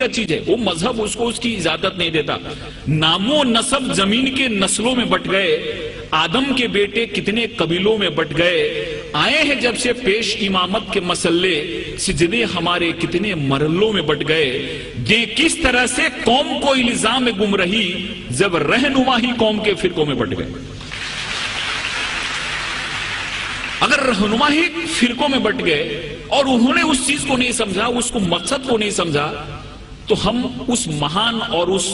چیز ہے، وہ مذہب اس کو اس کی اجازت نہیں دیتا۔ نام و نسب زمین کے نسلوں میں بٹ گئے، آدم کے بیٹے کتنے قبیلوں میں بٹ گئے، آئے ہیں جب سے پیش امامت کے مسئلے، سجدے ہمارے کتنے مرحلوں میں بٹ گئے، دیں کس طرح سے قوم کو الزام گمراہی، جب رہنما ہی قوم کے فرقوں میں بٹ گئے۔ اگر رہنما ہی فرقوں میں بٹ گئے اور انہوں نے اس چیز کو نہیں سمجھا، اس کو مقصد کو نہیں سمجھا، تو ہم اس مہان اور اس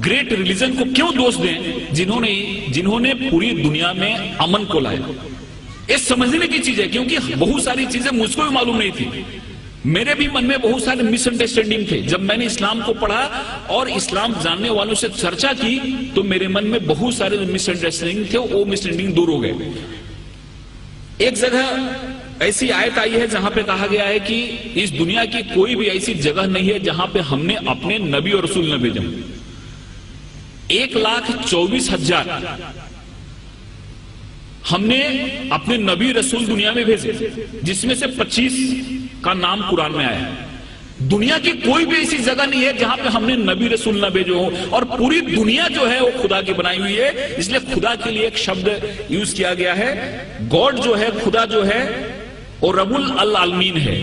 گریٹ ریلیجن کو کیوں دوش دیں جنہوں نے پوری دنیا میں امن کو لایا۔ یہ سمجھنے کی چیز ہے، کیونکہ بہت ساری چیزیں مجھ کو بھی معلوم نہیں تھی، میرے بھی من میں بہت سارے مس انڈرسٹینڈنگ تھے۔ جب میں نے اسلام کو پڑھا اور اسلام جاننے والوں سے چرچا کی تو میرے من میں بہت سارے مس انڈرسٹینڈنگ تھے، وہ مس انڈرسٹینڈنگ دور ہو گئے۔ ایک جگہ ایسی آیت آئی ہے جہاں پہ کہا گیا ہے کہ اس دنیا کی کوئی بھی ایسی جگہ نہیں ہے جہاں پہ ہم نے اپنے نبی اور رسول نہ بھیجا۔ 1,24,000 ہم نے اپنے نبی رسول دنیا میں بھیجے، جس میں سے 25 کا نام قرآن میں آیا ہے۔ دنیا کی کوئی بھی ایسی جگہ نہیں ہے جہاں پہ ہم نے نبی رسول نہ بھیجے ہو، اور پوری دنیا جو ہے وہ خدا کی بنائی ہوئی ہے، اس لیے خدا کے لیے ایک شبد یوز کیا گیا ہے۔ گاڈ جو ہے، خدا جو ہے وہ رب العالمین ہے،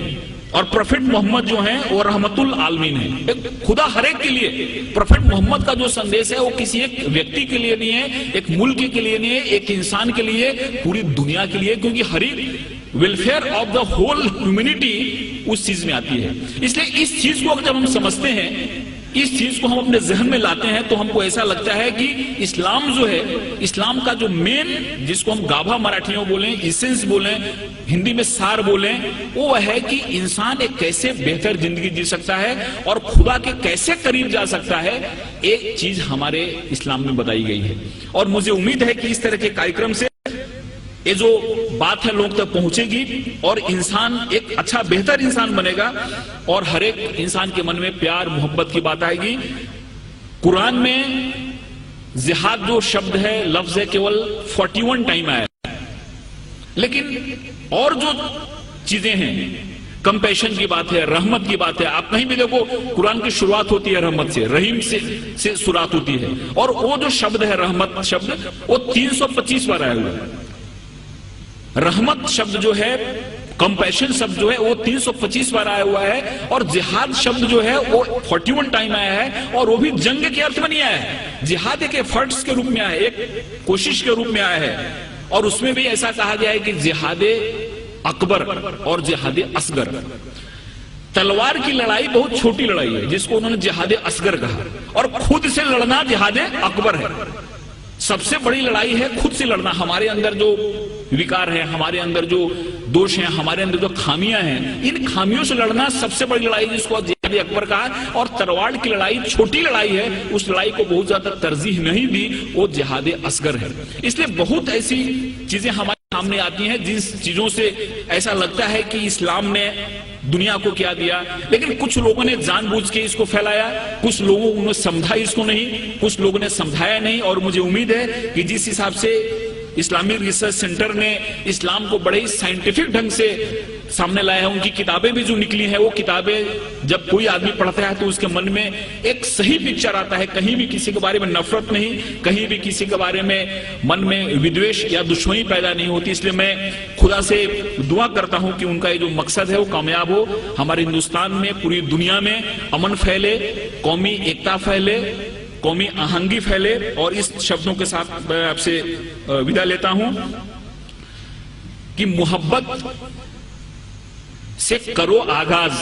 اور پروفٹ محمد جو ہیں وہ رحمت العالمین ہے۔ خدا ہر ایک کے لیے، پروفٹ محمد کا جو سندیش ہے وہ کسی ایک ویکتی کے لیے نہیں ہے، ایک ملک کے لیے نہیں ہے، ایک انسان کے لیے، پوری دنیا کے لیے، کیونکہ ہر ایک welfare of the whole humanity اس چیز میں آتی ہے۔ اس لیے اس چیز کو جب ہم سمجھتے ہیں، اس چیز کو ہم اپنے ذہن میں لاتے ہیں، تو ہم کو ایسا لگتا ہے کہ اسلام جو ہے، اسلام کا جو مین، جس کو ہم گابھا مراٹھیوں بولیں، ایسنس بولیں، ہندی میں سار بولیں، وہ ہے کہ انسان ایک کیسے بہتر زندگی جی سکتا ہے اور خدا کے کیسے قریب جا سکتا ہے، ایک چیز ہمارے اسلام میں بتائی گئی ہے۔ اور مجھے امید ہے کہ اس طرح کے کارکرم سے یہ جو بات ہے لوگ تک پہنچے گی اور انسان ایک اچھا بہتر انسان بنے گا، اور ہر ایک انسان کے من میں پیار محبت کی بات آئے گی۔ قرآن میں جہاد جو شبد ہے، لفظ ہے، کیول 41 ٹائم آیا ہے، لیکن اور جو چیزیں ہیں، کمپیشن کی بات ہے، رحمت کی بات ہے، آپ کہیں بھی دیکھو قرآن کی شروعات ہوتی ہے رحمت سے، رحیم سے شروعات ہوتی ہے، اور وہ جو شبد ہے رحمت شبد، وہ 325 بار آیا ہوا ہے۔ رحمت شبد جو ہے، کمپیشن شبد جو ہے، وہ 325 بار آیا ہوا ہے، اور جہاد شبد جو ہے وہ 41 ٹائم آیا ہے، اور وہ بھی جنگ کے ارتھ میں نہیں آیا ہے، جہاد ایک ایفرٹس کے روپ میں آیا ہے، ایک کوشش کے روپ میں آیا ہے، اور اس میں بھی ایسا کہا گیا ہے کہ جہاد اکبر اور جہاد اصغر۔ تلوار کی لڑائی بہت چھوٹی لڑائی ہے جس کو انہوں نے جہاد اصغر کہا، اور خود سے لڑنا جہاد اکبر ہے۔ سب سے بڑی لڑائی ہے خود سے لڑنا، ہمارے اندر جو وکار ہے، ہمارے اندر جو دوش ہیں، ہمارے اندر جو خامیاں ہیں، ان خامیوں سے لڑنا سب سے بڑی لڑائی جس کو جہاد اکبر کہا، اور تلوار کی لڑائی چھوٹی لڑائی ہے، اس لڑائی کو بہت زیادہ ترجیح نہیں دی، وہ جہاد اصغر ہے۔ اس لیے بہت ایسی چیزیں ہمارے سامنے آتی ہیں جس چیزوں سے ایسا لگتا ہے کہ اسلام نے دنیا کو کیا دیا، لیکن کچھ لوگوں نے جان بوجھ کے اس کو پھیلایا، کچھ لوگوں نے سمجھا اس کو نہیں، کچھ لوگوں نے سمجھایا نہیں، اور مجھے امید ہے کہ جس حساب سے اسلامی ریسرچ سینٹر نے اسلام کو بڑے ہی سائنٹیفک ڈھنگ سے سامنے لایا ہے، ان کی کتابیں بھی جو نکلی ہیں، وہ کتابیں جب کوئی آدمی پڑھتا ہے تو اس کے من میں ایک صحیح پکچر آتا ہے، کہیں بھی کسی کے بارے میں نفرت نہیں، کہیں بھی کسی کے بارے میں من میں ودویش یا دشمنی پیدا نہیں ہوتی۔ اس لیے میں خدا سے دعا کرتا ہوں کہ ان کا یہ جو مقصد ہے وہ کامیاب ہو، ہمارے ہندوستان میں، پوری دنیا میں امن پھیلے، قومی ایکتا پھیلے، قومی آہنگی پھیلے، اور اس شبدوں کے ساتھ میں آپ سے ودا لیتا ہوں کہ محبت سے کرو آغاز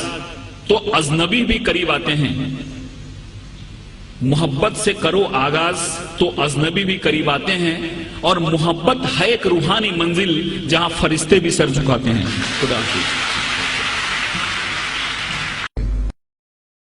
تو اجنبی بھی قریب آتے ہیں، محبت سے کرو آغاز تو اجنبی بھی قریب آتے ہیں، اور محبت ہے ایک روحانی منزل جہاں فرشتے بھی سر جھکاتے ہیں۔ خدا حافظ۔